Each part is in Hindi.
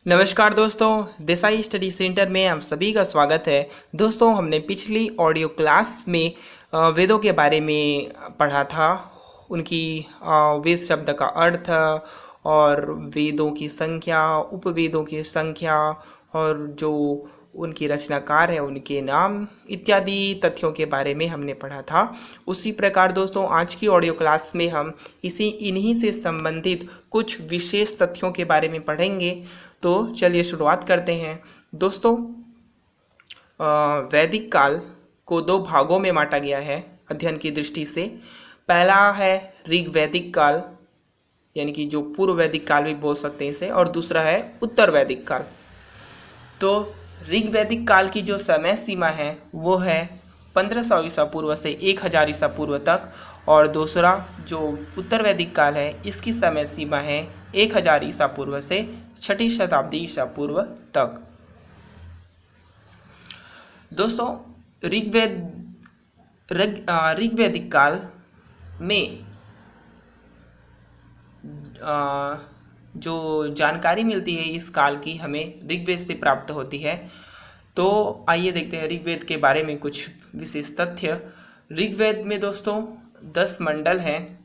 नमस्कार दोस्तों, देसाई स्टडी सेंटर में आप सभी का स्वागत है। दोस्तों, हमने पिछली ऑडियो क्लास में वेदों के बारे में पढ़ा था। उनकी वेद शब्द का अर्थ और वेदों की संख्या, उपवेदों की संख्या और जो उनकी रचनाकार है उनके नाम इत्यादि तथ्यों के बारे में हमने पढ़ा था। उसी प्रकार दोस्तों, आज की ऑडियो क्लास में हम इन्हीं से संबंधित कुछ विशेष तथ्यों के बारे में पढ़ेंगे। तो चलिए शुरुआत करते हैं। दोस्तों, वैदिक काल को दो भागों में बांटा गया है अध्ययन की दृष्टि से। पहला है ऋग वैदिक काल, यानी कि जो पूर्व वैदिक काल भी बोल सकते हैं इसे, और दूसरा है उत्तर वैदिक काल। तो ऋग वैदिक काल की जो समय सीमा है वो है 1500 ईसा पूर्व से 1000 ईसा पूर्व तक, और दूसरा जो उत्तर वैदिक काल है इसकी समय सीमा है 1000 ईसा पूर्व से 6ठी शताब्दी ईसा पूर्व तक। दोस्तों, ऋग्वैदिक काल में जो जानकारी मिलती है इस काल की हमें ऋग्वेद से प्राप्त होती है। तो आइए देखते हैं ऋग्वेद के बारे में कुछ विशेष तथ्य। ऋग्वेद में दोस्तों 10 मंडल हैं,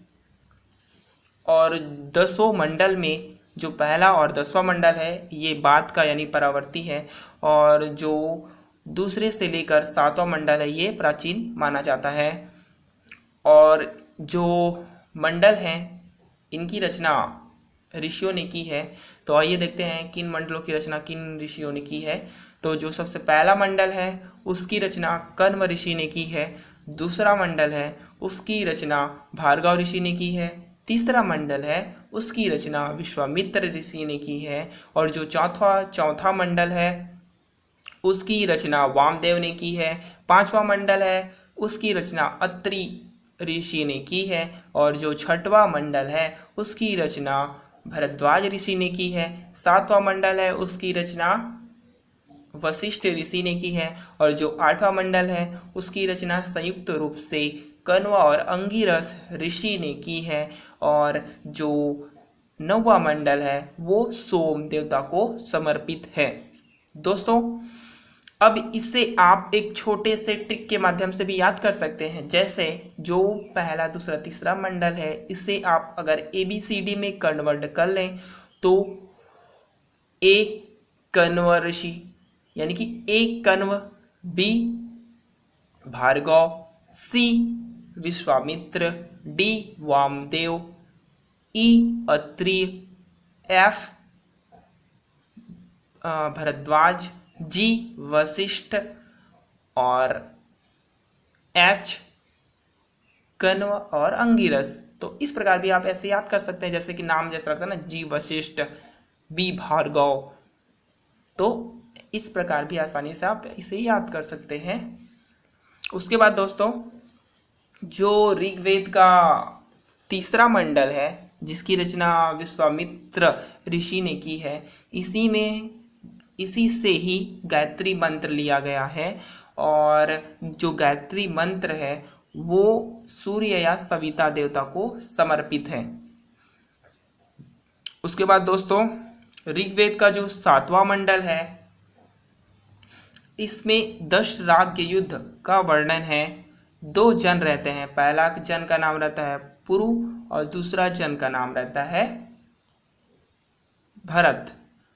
और 10 मंडल में जो पहला और 10वां मंडल है ये बाद का यानी परावर्ती है, और जो दूसरे से लेकर 7वां मंडल है ये प्राचीन माना जाता है। और जो मंडल हैं इनकी रचना ऋषियों ने की है। तो आइए देखते हैं किन मंडलों की रचना किन ऋषियों ने की है। तो जो सबसे पहला मंडल है उसकी रचना कण्व ऋषि ने की है। दूसरा मंडल है उसकी रचना भार्गव ऋषि ने की है। तीसरा मंडल है उसकी रचना विश्वामित्र ऋषि ने की है। और जो चौथा मंडल है उसकी रचना वामदेव ने की है। पांचवा मंडल है उसकी रचना अत्रि ऋषि ने की है। और जो छठवां मंडल है उसकी रचना भरद्वाज ऋषि ने की है। सातवां मंडल है उसकी रचना वशिष्ठ ऋषि ने की है। और जो 8वां मंडल है उसकी रचना संयुक्त रूप से कण्व और अंगिरस ऋषि ने की है। और जो 9वां मंडल है वो सोम देवता को समर्पित है। दोस्तों, अब इसे आप एक छोटे से ट्रिक के माध्यम से भी याद कर सकते हैं। जैसे जो पहला दूसरा तीसरा मंडल है इसे आप अगर ABCD में कन्वर्ट कर लें तो एक कण्व ऋषि यानी कि एक Kanva, B Bhargava, C Vishwamitra, D Vamdev, E Atri, F Bharadwaj, G Vashishtha और H कण्व और अंगिरस। तो इस प्रकार भी आप ऐसे याद कर सकते हैं जैसे कि नाम जैसा लगता है ना, G वशिष्ठ, B भार्गव। तो इस प्रकार भी आसानी से आप इसे याद कर सकते हैं। उसके बाद दोस्तों, जो ऋग्वेद का तीसरा मंडल है जिसकी रचना विश्वामित्र ऋषि ने की है, इसी से ही गायत्री मंत्र लिया गया है। और जो गायत्री मंत्र है वो सूर्य या सविता देवता को समर्पित है। उसके बाद दोस्तों, ऋग्वेद का जो 7वां मंडल है इसमें 10 राग के युद्ध का वर्णन है। 2 जन रहते हैं, पहला जन का नाम रहता है पुरु और दूसरा जन का नाम रहता है भरत।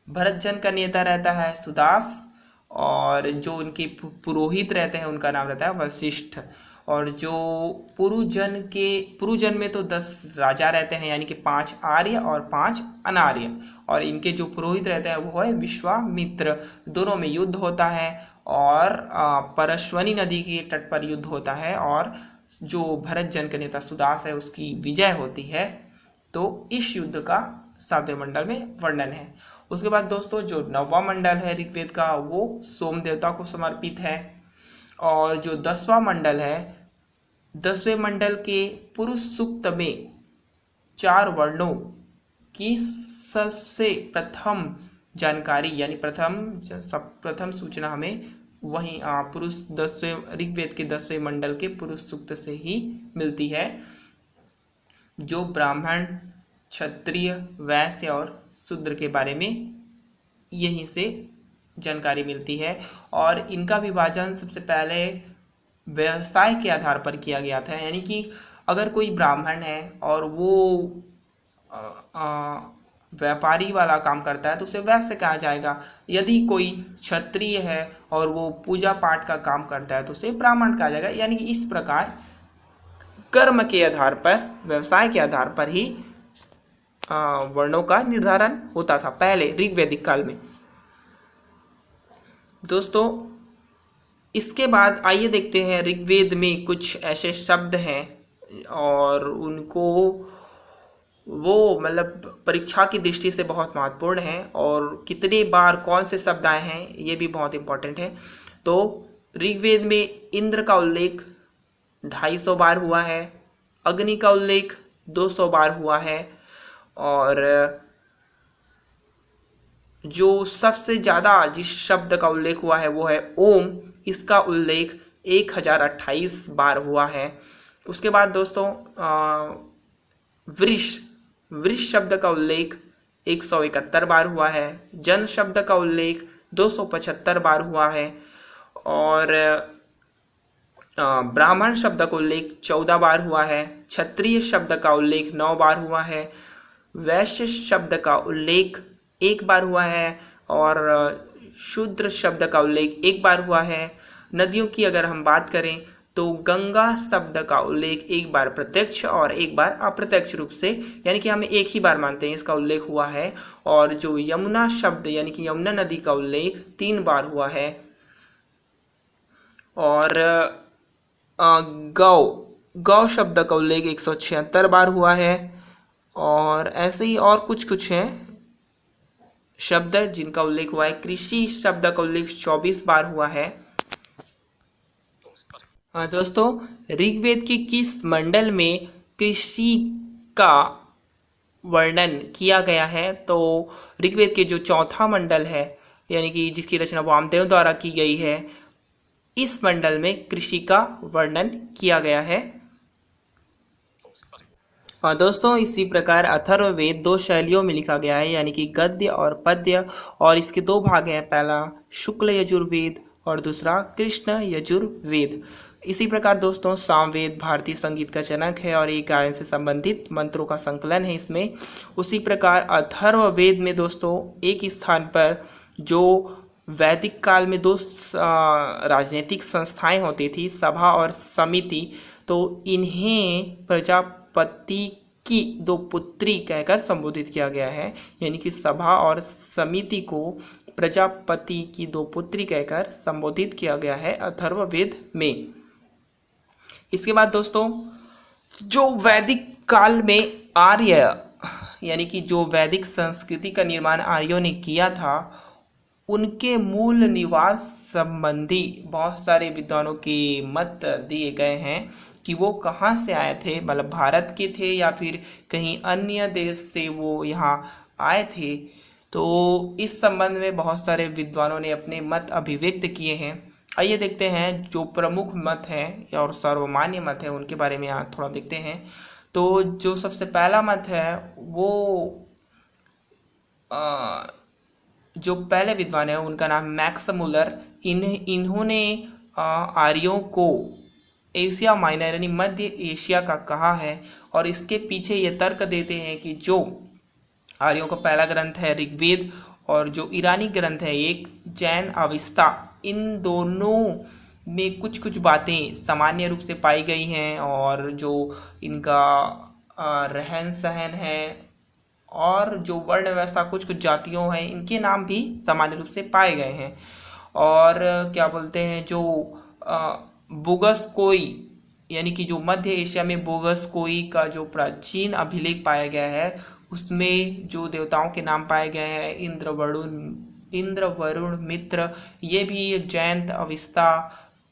भरत जन का नेता रहता है सुदास, और जो उनके पुरोहित रहते हैं उनका नाम रहता है वशिष्ठ। और जो पुरुजन में तो 10 राजा रहते हैं, यानी कि 5 आर्य और 5 अनार्य। और इनके जो पुरोहित रहते हैं वो है विश्वामित्र। दोनों में युद्ध होता है और परश्वनी नदी के तट पर युद्ध होता है, और जो भरत जन का नेता सुदास है उसकी विजय होती है। तो इस युद्ध का 7वें मंडल में वर्णन है। उसके बाद दोस्तों, जो 9वां मंडल है ऋग्वेद का वो सोम देवता को समर्पित है। और जो 10वां मंडल है, 10वें मंडल के पुरुष सूक्त में 4 वर्णों की सबसे प्रथम जानकारी यानी प्रथम सूचना हमें वहीं पुरुष 10वें ऋग्वेद के 10वें मंडल के पुरुष सूक्त से ही मिलती है, जो ब्राह्मण, क्षत्रिय, वैश्य और शूद्र के बारे में यहीं से जानकारी मिलती है। और इनका विभाजन सबसे पहले व्यवसाय के आधार पर किया गया था, यानी कि अगर कोई ब्राह्मण है और वो व्यापारी वाला काम करता है तो उसे वैश्य कहा जाएगा। यदि कोई क्षत्रिय है और वो पूजा पाठ का काम करता है तो उसे ब्राह्मण कहा जाएगा। यानी कि इस प्रकार कर्म के आधार पर, व्यवसाय के आधार पर ही वर्णों का निर्धारण होता था पहले ऋग्वैदिक काल में। दोस्तों इसके बाद आइए देखते हैं ऋग्वेद में कुछ ऐसे शब्द हैं और उनको वो मतलब परीक्षा की दृष्टि से बहुत महत्वपूर्ण है, और कितनी बार कौन से शब्द आए हैं ये भी बहुत इंपॉर्टेंट है। तो ऋग्वेद में इंद्र का उल्लेख 250 बार हुआ है, अग्नि का उल्लेख 200 बार हुआ है, और जो सबसे ज्यादा जिस शब्द का उल्लेख हुआ है वो है ओम, इसका उल्लेख 1028 बार हुआ है। उसके बाद दोस्तों वृष, वृष शब्द का उल्लेख 171 बार हुआ है, जन शब्द का उल्लेख 275 बार हुआ है, और ब्राह्मण शब्द का उल्लेख 14 बार हुआ है, क्षत्रिय शब्द का उल्लेख 9 बार हुआ है, वैश्य शब्द का उल्लेख 1 बार हुआ है, और शूद्र शब्द का उल्लेख 1 बार हुआ है। नदियों की अगर हम बात करें तो गंगा शब्द का उल्लेख 1 बार प्रत्यक्ष और 1 बार अप्रत्यक्ष रूप से, यानी कि हमें 1 ही बार मानते हैं, इसका उल्लेख हुआ है। और जो यमुना शब्द यानी कि यमुना नदी का उल्लेख 3 बार हुआ है। और गौ, गौ शब्द का उल्लेख 176 बार हुआ है। और ऐसे ही और कुछ कुछ हैं शब्द जिनका उल्लेख हुआ है। कृषि शब्द का उल्लेख 24 बार हुआ है। दोस्तों ऋग्वेद के किस मंडल में कृषि का वर्णन किया गया है? तो ऋग्वेद के जो चौथा मंडल है, यानी कि जिसकी रचना वामदेव द्वारा की गई है, इस मंडल में कृषि का वर्णन किया गया है। दोस्तों इसी प्रकार अथर्ववेद 2 शैलियों में लिखा गया है, यानी कि गद्य और पद्य, और इसके 2 भाग हैं, पहला शुक्ल यजुर्वेद और दूसरा कृष्ण यजुर्वेद। इसी प्रकार दोस्तों सामवेद भारतीय संगीत का जनक है और एक गायन से संबंधित मंत्रों का संकलन है इसमें। उसी प्रकार अथर्ववेद में दोस्तों एक स्थान पर जो वैदिक काल में 2 राजनीतिक संस्थाएं होती थी, सभा और समिति, तो इन्हें प्रजापति की 2 पुत्री कहकर संबोधित किया गया है। यानी कि सभा और समिति को प्रजापति की 2 पुत्री कहकर संबोधित किया गया है अथर्ववेद में। इसके बाद दोस्तों जो वैदिक काल में आर्य, यानी कि जो वैदिक संस्कृति का निर्माण आर्यों ने किया था, उनके मूल निवास संबंधी बहुत सारे विद्वानों के मत दिए गए हैं कि वो कहाँ से आए थे, मतलब भारत के थे या फिर कहीं अन्य देश से वो यहाँ आए थे। तो इस संबंध में बहुत सारे विद्वानों ने अपने मत अभिव्यक्त किए हैं। आइए देखते हैं जो प्रमुख मत हैं और सर्वमान्य मत है उनके बारे में यहाँ थोड़ा देखते हैं। तो जो सबसे पहला मत है वो जो पहले विद्वान है उनका नाम मैक्स मुलर। इन्होंने आर्यों को एशिया माइनर यानी मध्य एशिया का कहा है, और इसके पीछे ये तर्क देते हैं कि जो आर्यों का पहला ग्रंथ है ऋग्वेद और जो ईरानी ग्रंथ है एक जैन अविस्ता, इन दोनों में कुछ कुछ बातें सामान्य रूप से पाई गई हैं, और जो इनका रहन सहन है और जो वर्ण व्यवस्था कुछ कुछ जातियों हैं इनके नाम भी सामान्य रूप से पाए गए हैं। और क्या बोलते हैं जो बुगसकोई, यानी कि जो मध्य एशिया में बुगसकोई का जो प्राचीन अभिलेख पाया गया है उसमें जो देवताओं के नाम पाए गए हैं इंद्र वरुण मित्र, ये भी जैन अविस्ता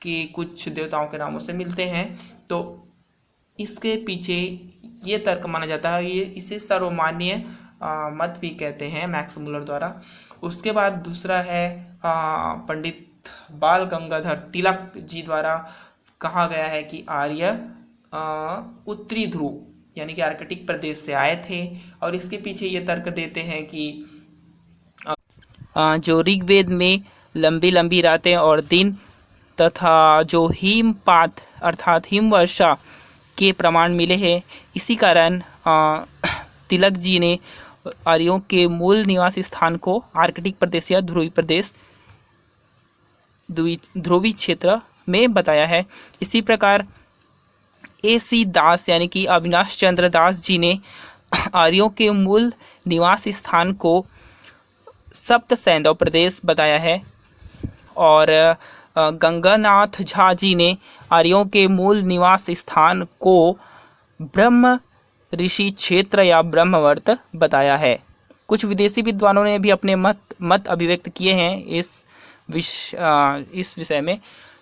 के कुछ देवताओं के नामों से मिलते हैं। तो इसके पीछे ये तर्क माना जाता है, ये इसे सर्वमान्य मत भी कहते हैं मैक्स मुलर द्वारा। उसके बाद दूसरा है पंडित बाल गंगाधर तिलक जी द्वारा कहा गया है कि आर्य उत्तरी ध्रुव यानी कि आर्कटिक प्रदेश से आए थे, और इसके पीछे ये तर्क देते हैं कि जो ऋग्वेद में लंबी लंबी रातें और दिन तथा जो हिमपात अर्थात हिमवर्षा के प्रमाण मिले हैं, इसी कारण तिलक जी ने आर्यों के मूल निवास स्थान को आर्कटिक प्रदेश या ध्रुवी क्षेत्र में बताया है। इसी प्रकार A.C. दास यानी कि अविनाश चंद्र दास जी ने आर्यों के मूल निवास स्थान को सप्त सैंधव प्रदेश बताया है। और गंगानाथ झा जी ने आर्यों के मूल निवास स्थान को ब्रह्म ऋषि क्षेत्र या ब्रह्मवर्त बताया है। कुछ विदेशी विद्वानों ने भी अपने मत अभिव्यक्त किए हैं इस विषय में।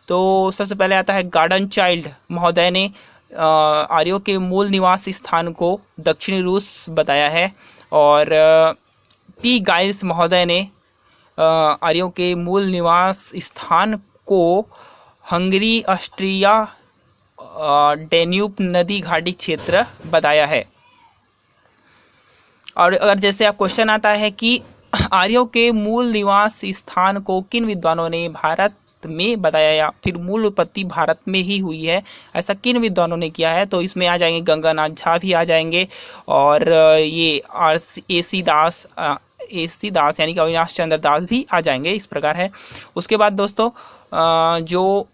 तो सबसे पहले आता है गार्डन चाइल्ड महोदय ने आर्यों के मूल निवास स्थान को दक्षिणी रूस बताया है। और पी गाइल्स महोदय ने आर्यों के मूल निवास स्थान को हंगरी, ऑस्ट्रिया, डेन्यूब नदी घाटी क्षेत्र बताया है। और अगर जैसे आप क्वेश्चन आता है कि आर्यों के मूल निवास स्थान को किन विद्वानों ने भारत में बताया या फिर मूल उत्पत्ति भारत में ही हुई है, ऐसा किन विद्वानों ने किया है, तो इसमें आ जाएंगे गंगानाथ झा भी आ जाएंगे और ये A.C. दास यानी कि अविनाश चंद्र दास भी आ जाएंगे। इस प्रकार है। उसके बाद दोस्तों जो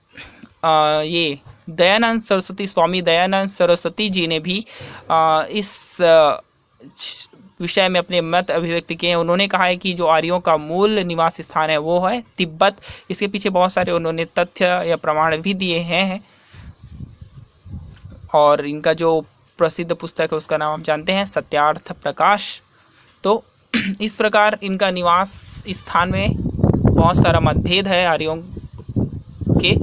ये दयानंद सरस्वती, स्वामी दयानंद सरस्वती जी ने भी इस विषय में अपने मत अभिव्यक्त किए हैं। उन्होंने कहा है कि जो आर्यों का मूल निवास स्थान है वो है तिब्बत। इसके पीछे बहुत सारे उन्होंने तथ्य या प्रमाण भी दिए हैं। और इनका जो प्रसिद्ध पुस्तक है उसका नाम आप जानते हैं, सत्यार्थ प्रकाश। तो इस प्रकार इनका निवास स्थान में बहुत सारा मतभेद है आर्यों के।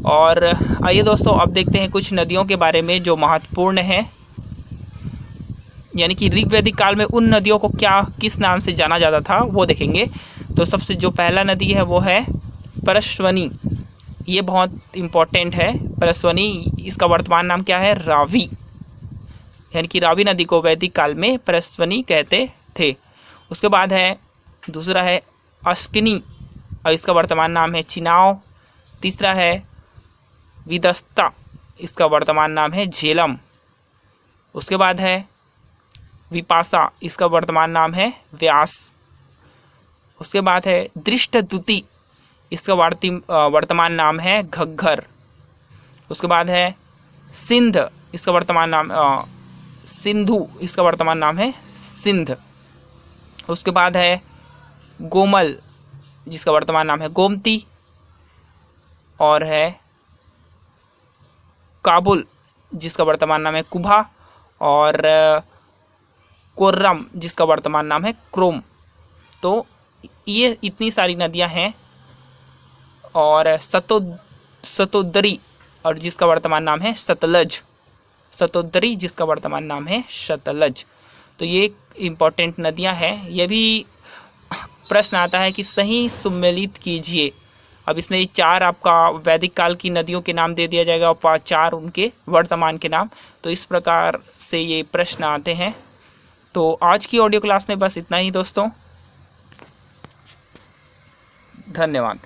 और आइए दोस्तों अब देखते हैं कुछ नदियों के बारे में जो महत्वपूर्ण है, यानी कि ऋग्वैदिक काल में उन नदियों को किस नाम से जाना जाता था वो देखेंगे। तो सबसे जो पहला नदी है वो है परश्वनी। ये बहुत इम्पोर्टेंट है। परश्वनी, इसका वर्तमान नाम क्या है? रावी, यानी कि रावी नदी को वैदिक काल में परश्वनी कहते थे। उसके बाद है दूसरा है अश्किनी और इसका वर्तमान नाम है चिनाव। तीसरा है विदस्ता, इसका वर्तमान नाम है झेलम। उसके बाद है विपासा, इसका वर्तमान नाम है व्यास। उसके बाद है दृष्टद्युति, इसका वर्तमान नाम है घग्घर। उसके बाद है सिंध, इसका वर्तमान नाम सिंधु, इसका वर्तमान नाम है सिंध। उसके बाद है गोमल, जिसका वर्तमान नाम है गोमती। और है काबुल, जिसका वर्तमान नाम है कुभा। और कोर्रम, जिसका वर्तमान नाम है क्रोम। तो ये इतनी सारी नदियां हैं। और सतोदरी, और जिसका वर्तमान नाम है सतलज। सतोदरी, जिसका वर्तमान नाम है सतलज। तो ये इम्पोर्टेंट नदियां हैं। ये भी प्रश्न आता है कि सही सुमेलित कीजिए। अब इसमें 4 आपका वैदिक काल की नदियों के नाम दे दिया जाएगा और 4 उनके वर्तमान के नाम। तो इस प्रकार से ये प्रश्न आते हैं। तो आज की ऑडियो क्लास में बस इतना ही दोस्तों। धन्यवाद।